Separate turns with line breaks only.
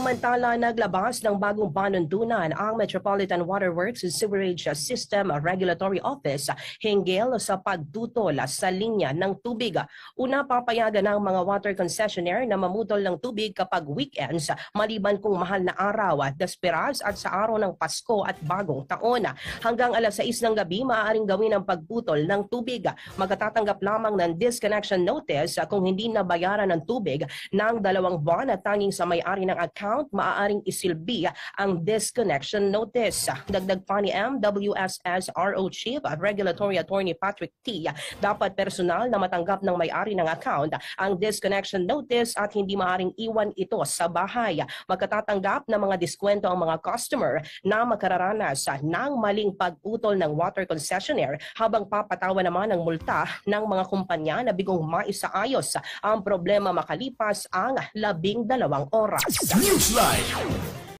Samantala, naglabas ng bagong panuntunan ang Metropolitan Waterworks and Sewerage System Regulatory Office hinggil sa pagtutol sa linya ng tubig. Una, papayagan ng mga water concessionaire na mamutol ng tubig kapag weekends maliban kung mahal na araw, dasperas at sa araw ng Pasko at Bagong Taon. Hanggang alas 6 ng gabi, maaaring gawin ang pagputol ng tubig. Magkatatanggap lamang ng disconnection notice kung hindi nabayaran ng tubig ng 2 buwan at tanging sa may-ari ng account maaaring isilbi ang disconnection notice. Dagdag pa ni MWSS RO Chief at Regulatory Attorney Patrick T. Dapat personal na matanggap ng may-ari ng account ang disconnection notice at hindi maaaring iwan ito sa bahay. Magkatatanggap ng mga diskwento ang mga customer na makararanas ng maling pag-utol ng water concessionaire habang papatawa naman ang multa ng mga kumpanya na bigong maisaayos ang problema makalipas ang 12 oras.
Newsline.